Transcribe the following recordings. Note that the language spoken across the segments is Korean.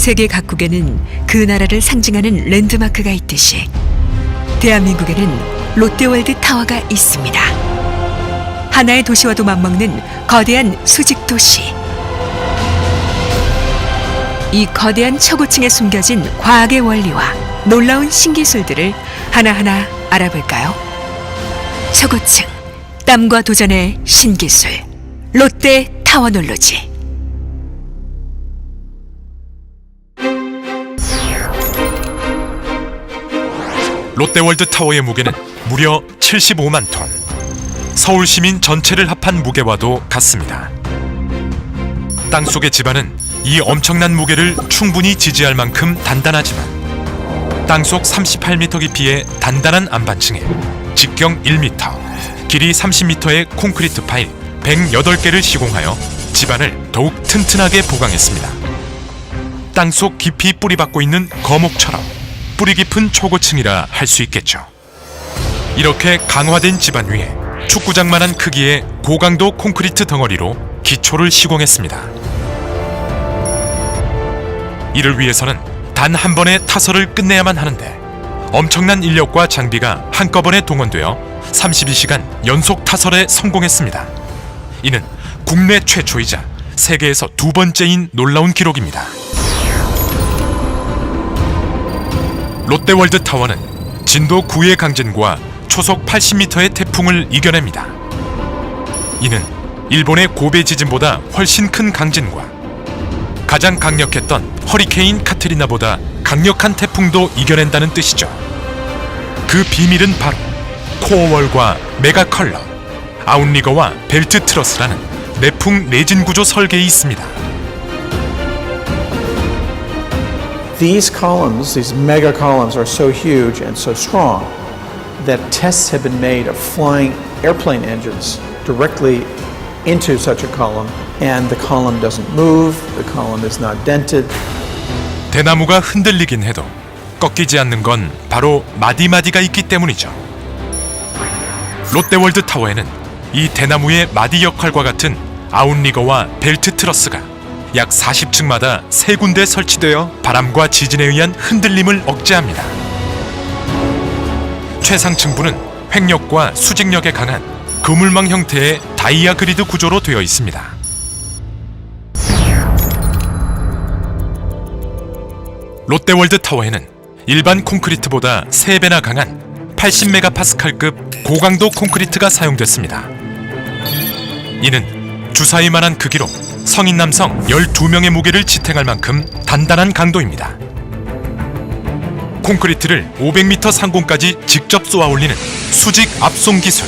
세계 각국에는 그 나라를 상징하는 랜드마크가 있듯이 대한민국에는 롯데월드 타워가 있습니다. 하나의 도시와도 맞먹는 거대한 수직 도시. 이 거대한 초고층에 숨겨진 과학의 원리와 놀라운 신기술들을 하나하나 알아볼까요? 초고층, 땀과 도전의 신기술, 롯데 타워놀로지. 롯데월드 타워의 무게는 무려 75만 톤. 서울 시민 전체를 합한 무게와도 같습니다. 땅속의 지반은 이 엄청난 무게를 충분히 지지할 만큼 단단하지만 땅속 38m 깊이의 단단한 안반층에 직경 1m, 길이 30m의 콘크리트 파일 108개를 시공하여 지반을 더욱 튼튼하게 보강했습니다. 땅속 깊이 뿌리박고 있는 거목처럼 뿌리 깊은 초고층이라 할 수 있겠죠. 이렇게 강화된 지반 위에 축구장만한 크기의 고강도 콘크리트 덩어리로 기초를 시공했습니다. 이를 위해서는 단 한 번의 타설을 끝내야만 하는데 엄청난 인력과 장비가 한꺼번에 동원되어 32시간 연속 타설에 성공했습니다. 이는 국내 최초이자 세계에서 두 번째인 놀라운 기록입니다. 롯데월드 타워는 진도 9의 강진과 초속 80m의 태풍을 이겨냅니다. 이는 일본의 고베 지진보다 훨씬 큰 강진과 가장 강력했던 허리케인 카트리나보다 강력한 태풍도 이겨낸다는 뜻이죠. 그 비밀은 바로 코어월과 메가 컬럼, 아웃리거와 벨트 트러스라는 내풍 내진 구조 설계에 있습니다. These columns, these mega columns, are so huge and so strong that tests have been made of flying airplane engines directly into such a column, and the column doesn't move, the column is not dented. 대나무가 흔들리긴 해도 꺾이지 않는 건 바로 마디마디가 있기 때문이죠. 롯데월드 타워에는 이 대나무의 마디 역할과 같은 아웃리거와 벨트 트러스가 약 40층마다 3군데 설치되어 바람과 지진에 의한 흔들림을 억제합니다. 최상층부는 횡력과 수직력에 강한 그물망 형태의 다이아 그리드 구조로 되어 있습니다. 롯데월드 타워에는 일반 콘크리트보다 3배나 강한 80메가파스칼급 고강도 콘크리트가 사용됐습니다. 이는 주사위만한 크기로 성인 남성 12명의 무게를 지탱할 만큼 단단한 강도입니다. 콘크리트를 500m 상공까지 직접 쏘아 올리는 수직 압송 기술.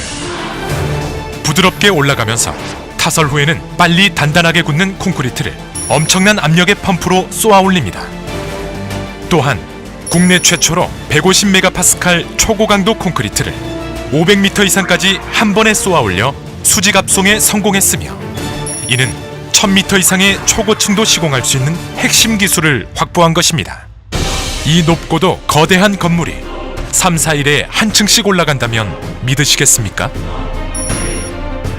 부드럽게 올라가면서 타설 후에는 빨리 단단하게 굳는 콘크리트를 엄청난 압력의 펌프로 쏘아 올립니다. 또한 국내 최초로 150메가파스칼 초고강도 콘크리트를 500m 이상까지 한 번에 쏘아 올려 수직 압송에 성공했으며 이는 1000m 이상의 초고층도 시공할 수 있는 핵심 기술을 확보한 것입니다. 이 높고도 거대한 건물이 3, 4일에 한 층씩 올라간다면 믿으시겠습니까?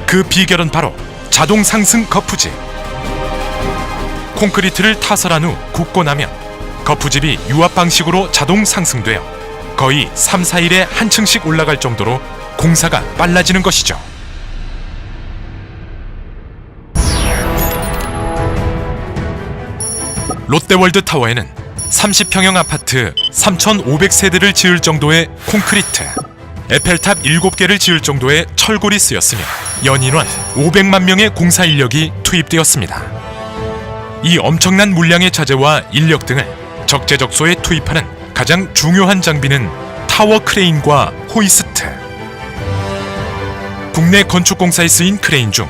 그 비결은 바로 자동 상승 거푸집. 콘크리트를 타설한 후 굽고 나면 거푸집이 유압 방식으로 자동 상승되어 거의 3, 4일에 한 층씩 올라갈 정도로 공사가 빨라지는 것이죠. 롯데월드 타워에는 30평형 아파트 3,500세대를 지을 정도의 콘크리트, 에펠탑 7개를 지을 정도의 철골이 쓰였으며 연인원 500만 명의 공사 인력이 투입되었습니다. 이 엄청난 물량의 자재와 인력 등을 적재적소에 투입하는 가장 중요한 장비는 타워 크레인과 호이스트. 국내 건축공사에 쓰인 크레인 중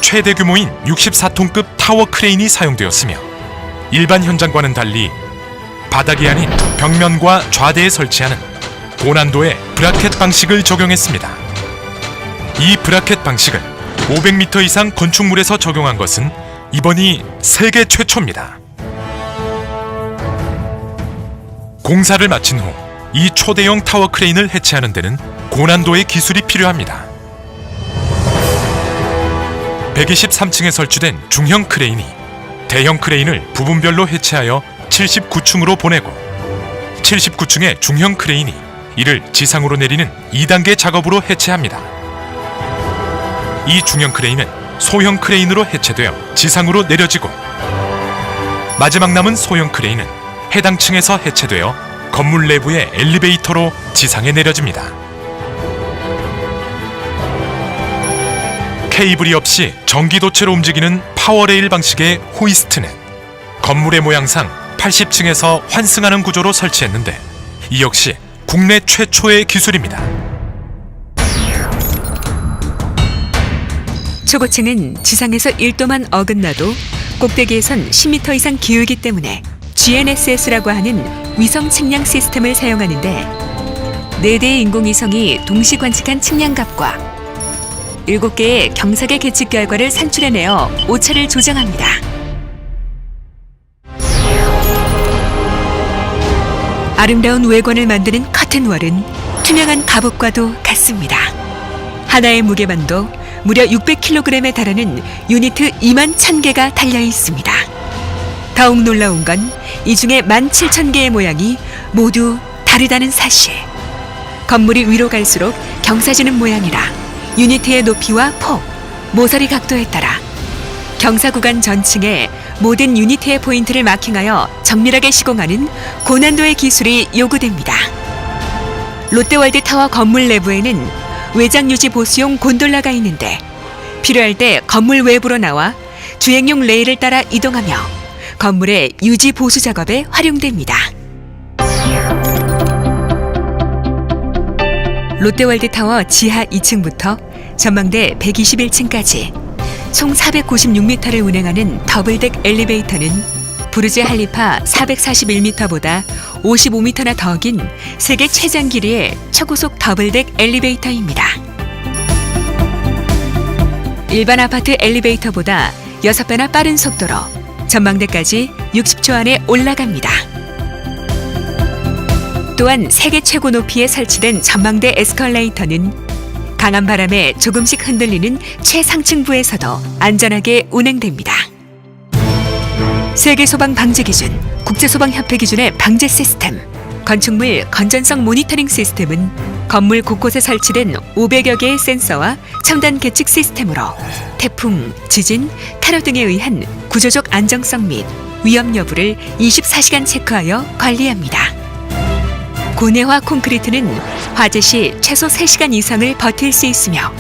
최대 규모인 64톤급 타워 크레인이 사용되었으며 일반 현장과는 달리 바닥이 아닌 벽면과 좌대에 설치하는 고난도의 브라켓 방식을 적용했습니다. 이 브라켓 방식을 500m 이상 건축물에서 적용한 것은 이번이 세계 최초입니다. 공사를 마친 후 이 초대형 타워 크레인을 해체하는 데는 고난도의 기술이 필요합니다. 123층에 설치된 중형 크레인이 대형 크레인을 부분별로 해체하여 79층으로 보내고 79층의 중형 크레인이 이를 지상으로 내리는 2단계 작업으로 해체합니다. 이 중형 크레인은 소형 크레인으로 해체되어 지상으로 내려지고 마지막 남은 소형 크레인은 해당 층에서 해체되어 건물 내부의 엘리베이터로 지상에 내려집니다. 케이블이 없이 전기도체로 움직이는 파워레일 방식의 호이스트는 건물의 모양상 80층에서 환승하는 구조로 설치했는데 이 역시 국내 최초의 기술입니다. 초고층은 지상에서 1도만 어긋나도 꼭대기에선 10m 이상 기울기 때문에 GNSS라고 하는 위성 측량 시스템을 사용하는데 4대의 인공위성이 동시 관측한 측량값과 7개의 경사계 계측 결과를 산출해내어 오차를 조정합니다. 아름다운 외관을 만드는 커튼월은 투명한 갑옷과도 같습니다. 하나의 무게만도 무려 600kg에 달하는 유니트 2만 1000개가 달려 있습니다. 더욱 놀라운 건 이 중에 17,000개의 모양이 모두 다르다는 사실. 건물이 위로 갈수록 경사지는 모양이라 유니트의 높이와 폭, 모서리 각도에 따라 경사 구간 전층에 모든 유니트의 포인트를 마킹하여 정밀하게 시공하는 고난도의 기술이 요구됩니다. 롯데월드타워 건물 내부에는 외장 유지 보수용 곤돌라가 있는데 필요할 때 건물 외부로 나와 주행용 레일을 따라 이동하며 건물의 유지 보수 작업에 활용됩니다. 롯데월드타워 지하 2층부터 전망대 121층까지 총 496m를 운행하는 더블덱 엘리베이터는 부르즈 할리파 441m보다 55m나 더 긴 세계 최장 길이의 초고속 더블덱 엘리베이터입니다. 일반 아파트 엘리베이터보다 6배나 빠른 속도로 전망대까지 60초 안에 올라갑니다. 또한 세계 최고 높이에 설치된 전망대 에스컬레이터는 강한 바람에 조금씩 흔들리는 최상층부에서도 안전하게 운행됩니다. 세계소방방재기준, 국제소방협회 기준의 방재 시스템, 건축물 건전성 모니터링 시스템은 건물 곳곳에 설치된 500여 개의 센서와 첨단 계측 시스템으로 태풍, 지진, 테러 등에 의한 구조적 안정성 및 위험 여부를 24시간 체크하여 관리합니다. 고내화 콘크리트는 화재 시 최소 3시간 이상을 버틸 수 있으며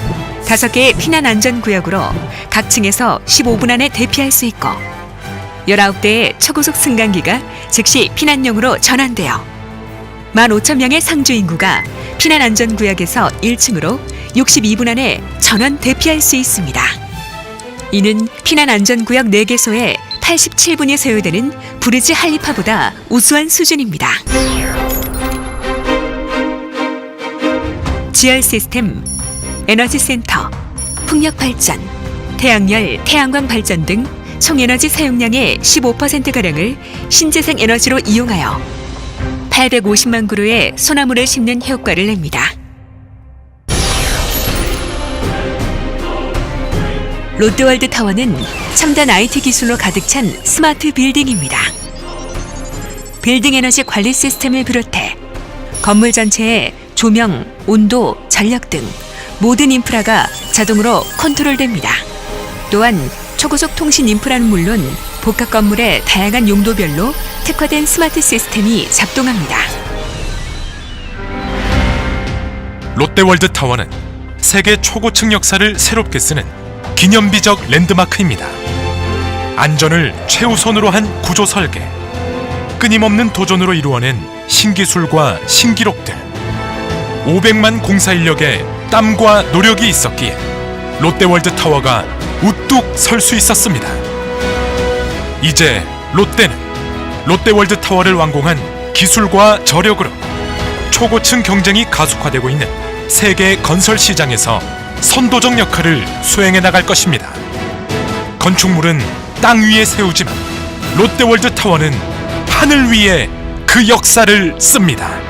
5개의 피난 안전 구역으로 각 층에서 15분 안에 대피할 수 있고 19대의 초고속 승강기가 즉시 피난용으로 전환되어 15,000명의 상주 인구가 피난 안전 구역에서 1층으로 62분 안에 전원 대피할 수 있습니다. 이는 피난 안전 구역 4개소에 87분이 소요되는 부르즈 할리파보다 우수한 수준입니다. 지열 시스템, 에너지 센터, 풍력 발전, 태양열, 태양광 발전 등 총 에너지 사용량의 15%가량을 신재생 에너지로 이용하여 850만 그루의 소나무를 심는 효과를 냅니다. 롯데월드타워는 첨단 IT 기술로 가득 찬 스마트 빌딩입니다. 빌딩 에너지 관리 시스템을 비롯해 건물 전체의 조명, 온도, 전력 등 모든 인프라가 자동으로 컨트롤됩니다. 또한 초고속 통신 인프라는 물론 복합 건물의 다양한 용도별로 특화된 스마트 시스템이 작동합니다. 롯데월드타워는 세계 초고층 역사를 새롭게 쓰는 기념비적 랜드마크입니다. 안전을 최우선으로 한 구조 설계, 끊임없는 도전으로 이루어낸 신기술과 신기록들, 500만 공사 인력의 땀과 노력이 있었기에 롯데월드타워가 우뚝 설 수 있었습니다. 이제 롯데는 롯데월드타워를 완공한 기술과 저력으로 초고층 경쟁이 가속화되고 있는 세계 건설 시장에서 선도적 역할을 수행해 나갈 것입니다. 건축물은 땅 위에 세우지만 롯데월드타워는 하늘 위에 그 역사를 씁니다.